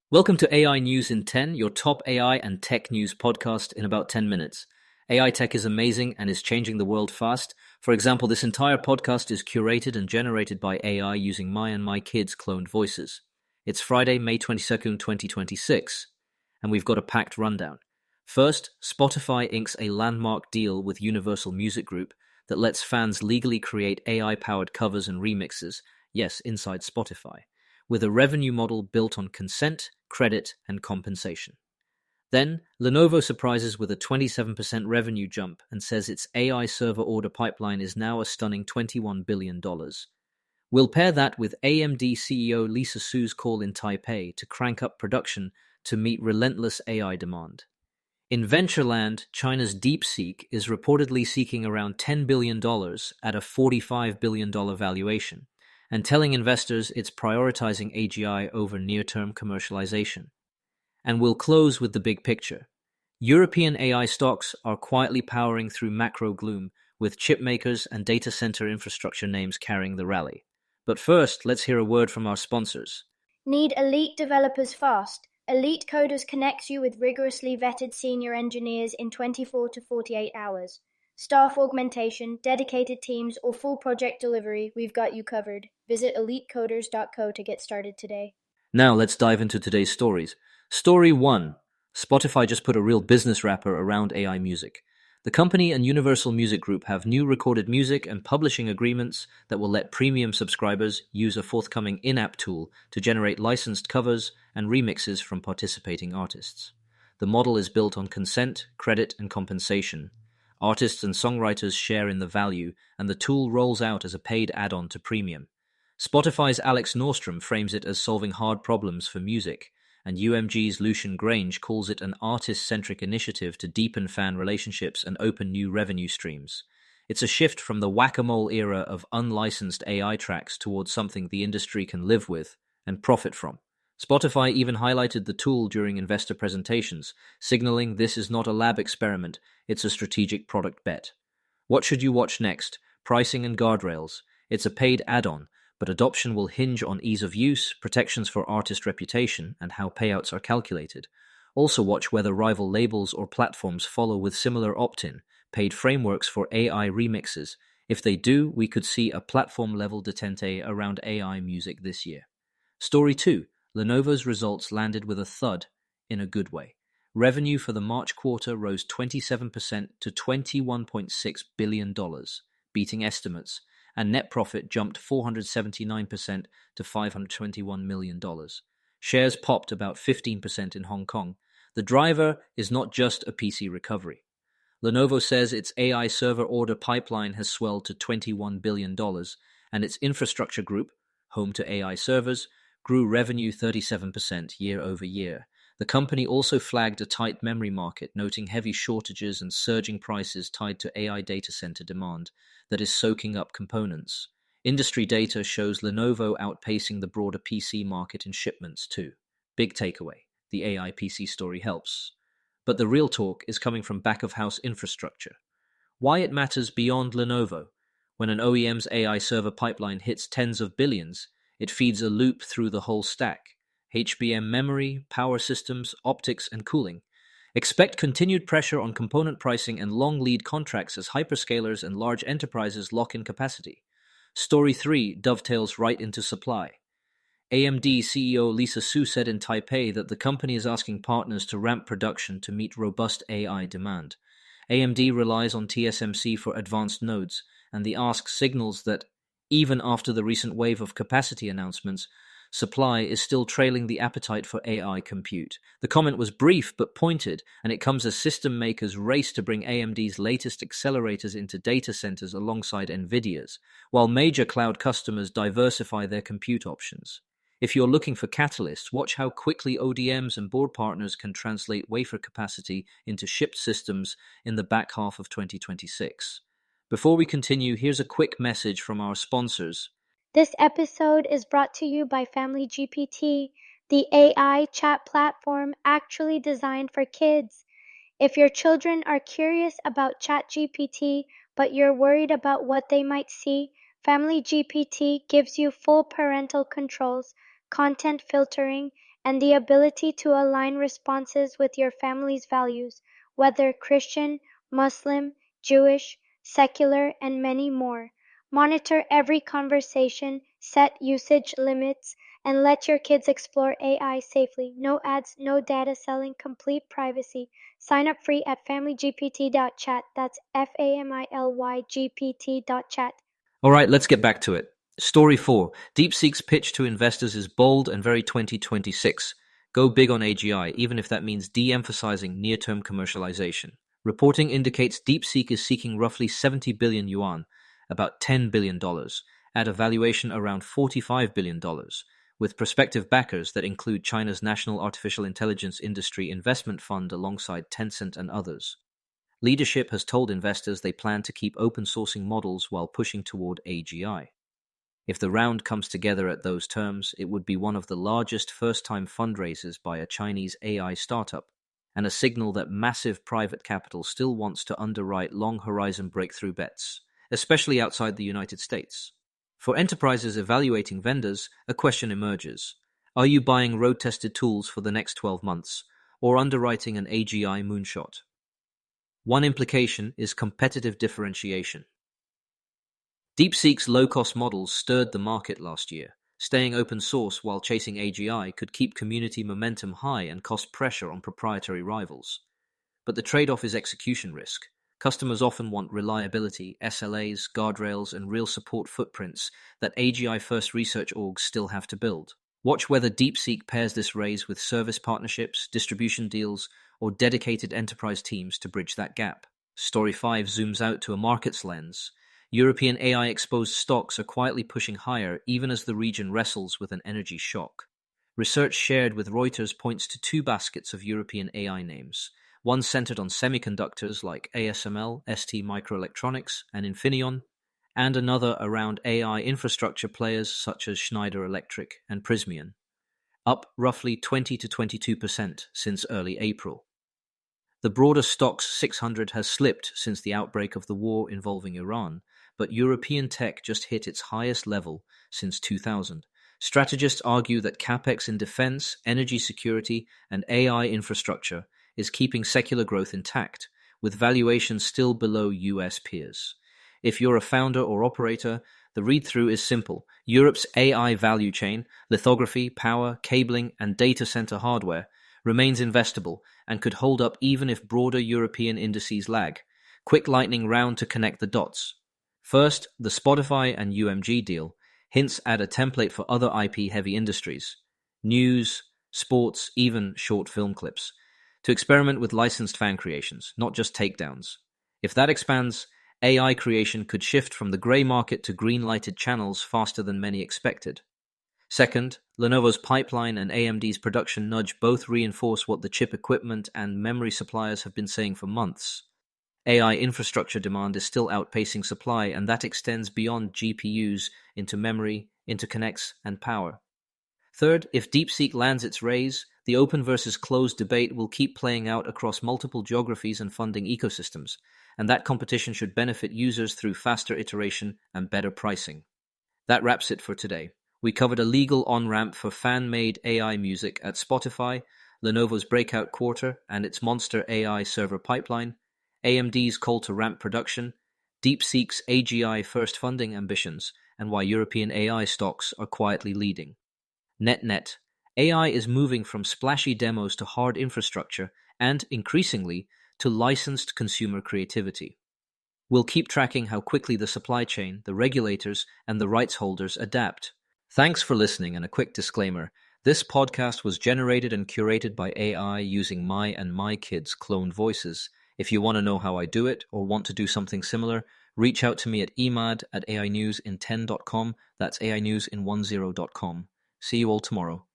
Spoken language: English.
Welcome to AI News in 10, your top AI and tech news podcast in about 10 minutes. AI tech is amazing and is changing the world fast. For example, this entire podcast is curated and generated by AI using my and my kids' cloned voices. It's Friday, May 22nd, 2026, and we've got a packed rundown. First, Spotify inks a landmark deal with Universal Music Group that lets fans legally create AI-powered covers and remixes, yes, inside Spotify, with a revenue model built on consent, credit, and compensation. Then, Lenovo surprises with a 27% revenue jump and says its AI server order pipeline is now a stunning $21 billion. We'll pair that with AMD CEO Lisa Su's call in Taipei to crank up production to meet relentless AI demand. In Ventureland, China's DeepSeek is reportedly seeking around $10 billion at a $45 billion valuation, and telling investors it's prioritizing AGI over near-term commercialization. And we'll close with the big picture. European AI stocks are quietly powering through macro gloom, with chip makers and data center infrastructure names carrying the rally. But first, let's hear a word from our sponsors. Need elite developers fast? Elite Coders connects you with rigorously vetted senior engineers in 24 to 48 hours. Staff augmentation, dedicated teams, or full project delivery, we've got you covered. Visit elitecoders.co to get started today. Now let's dive into today's stories. Story 1. Spotify just put a real business wrapper around AI music. The company and Universal Music Group have new recorded music and publishing agreements that will let premium subscribers use a forthcoming in-app tool to generate licensed covers and remixes from participating artists. The model is built on consent, credit, and compensation. Artists and songwriters share in the value, and the tool rolls out as a paid add-on to premium. Spotify's Alex Nordstrom frames it as solving hard problems for music, and UMG's Lucian Grange calls it an artist-centric initiative to deepen fan relationships and open new revenue streams. It's a shift from the whack-a-mole era of unlicensed AI tracks towards something the industry can live with and profit from. Spotify even highlighted the tool during investor presentations, signaling this is not a lab experiment, it's a strategic product bet. What should you watch next? Pricing and guardrails. It's a paid add-on, but adoption will hinge on ease of use, protections for artist reputation, and how payouts are calculated. Also watch whether rival labels or platforms follow with similar opt-in, paid frameworks for AI remixes. If they do, we could see a platform-level detente around AI music this year. Story 2. Lenovo's results landed with a thud, in a good way. Revenue for the March quarter rose 27% to $21.6 billion, beating estimates, and net profit jumped 479% to $521 million. Shares popped about 15% in Hong Kong. The driver is not just a PC recovery. Lenovo says its AI server order pipeline has swelled to $21 billion, and its infrastructure group, home to AI servers, grew revenue 37% year over year. The company also flagged a tight memory market, noting heavy shortages and surging prices tied to AI data center demand that is soaking up components. Industry data shows Lenovo outpacing the broader PC market in shipments too. Big takeaway, the AI PC story helps. But the real talk is coming from back-of-house infrastructure. Why it matters beyond Lenovo. When an OEM's AI server pipeline hits tens of billions, it feeds a loop through the whole stack. HBM memory, power systems, optics, and cooling. Expect continued pressure on component pricing and long lead contracts as hyperscalers and large enterprises lock in capacity. Story 3 dovetails right into supply. AMD CEO Lisa Su said in Taipei that the company is asking partners to ramp production to meet robust AI demand. AMD relies on TSMC for advanced nodes, and the ask signals that, even after the recent wave of capacity announcements, supply is still trailing the appetite for AI compute. The comment was brief but pointed, and it comes as system makers race to bring AMD's latest accelerators into data centers alongside NVIDIA's, while major cloud customers diversify their compute options. If you're looking for catalysts, watch how quickly ODMs and board partners can translate wafer capacity into shipped systems in the back half of 2026. Before we continue, here's a quick message from our sponsors. This episode is brought to you by Family GPT, the AI chat platform actually designed for kids. If your children are curious about ChatGPT, but you're worried about what they might see, Family GPT gives you full parental controls, content filtering, and the ability to align responses with your family's values, whether Christian, Muslim, Jewish, secular, and many more. Monitor every conversation, set usage limits, and let your kids explore AI safely. No ads, no data selling, complete privacy. Sign up free at familygpt.chat. That's familygpt.chat. All right, let's get back to it. Story 4. DeepSeek's pitch to investors is bold and very 2026. Go big on AGI, even if that means de-emphasizing near-term commercialization. Reporting indicates DeepSeek is seeking roughly 70 billion yuan, about $10 billion, at a valuation around $45 billion, with prospective backers that include China's National Artificial Intelligence Industry Investment Fund alongside Tencent and others. Leadership has told investors they plan to keep open sourcing models while pushing toward AGI. If the round comes together at those terms, it would be one of the largest first-time fundraisers by a Chinese AI startup, and a signal that massive private capital still wants to underwrite long-horizon breakthrough bets, especially outside the United States. For enterprises evaluating vendors, a question emerges. Are you buying road-tested tools for the next 12 months, or underwriting an AGI moonshot? One implication is competitive differentiation. DeepSeek's low-cost models stirred the market last year. Staying open source while chasing AGI could keep community momentum high and cost pressure on proprietary rivals. But the trade-off is execution risk. Customers often want reliability, SLAs, guardrails, and real support footprints that AGI-first research orgs still have to build. Watch whether DeepSeek pairs this raise with service partnerships, distribution deals, or dedicated enterprise teams to bridge that gap. Story 5 zooms out to a markets lens. European AI-exposed stocks are quietly pushing higher even as the region wrestles with an energy shock. Research shared with Reuters points to two baskets of European AI names, one centered on semiconductors like ASML, ST Microelectronics, and Infineon, and another around AI infrastructure players such as Schneider Electric and Prysmian, up roughly 20 to 22% since early April. The broader Stoxx 600 has slipped since the outbreak of the war involving Iran, but European tech just hit its highest level since 2000. Strategists argue that capex in defense, energy security, and AI infrastructure is keeping secular growth intact, with valuations still below US peers. If you're a founder or operator, the read-through is simple. Europe's AI value chain, lithography, power, cabling, and data center hardware, remains investable and could hold up even if broader European indices lag. Quick lightning round to connect the dots. First, the Spotify and UMG deal hints at a template for other IP-heavy industries, news, sports, even short film clips, to experiment with licensed fan creations, not just takedowns. If that expands, AI creation could shift from the grey market to green-lighted channels faster than many expected. Second, Lenovo's pipeline and AMD's production nudge both reinforce what the chip equipment and memory suppliers have been saying for months. AI infrastructure demand is still outpacing supply, and that extends beyond GPUs into memory, interconnects, and power. Third, if DeepSeek lands its raise, the open versus closed debate will keep playing out across multiple geographies and funding ecosystems, and that competition should benefit users through faster iteration and better pricing. That wraps it for today. We covered a legal on-ramp for fan-made AI music at Spotify, Lenovo's breakout quarter and its monster AI server pipeline, AMD's call to ramp production, DeepSeek's AGI first funding ambitions, and why European AI stocks are quietly leading. Net-net, AI is moving from splashy demos to hard infrastructure and, increasingly, to licensed consumer creativity. We'll keep tracking how quickly the supply chain, the regulators, and the rights holders adapt. Thanks for listening, and a quick disclaimer. This podcast was generated and curated by AI using my and my kids' cloned voices. If you want to know how I do it or want to do something similar, reach out to me at emad@ainewsin10.com. That's ainewsin10.com. See you all tomorrow.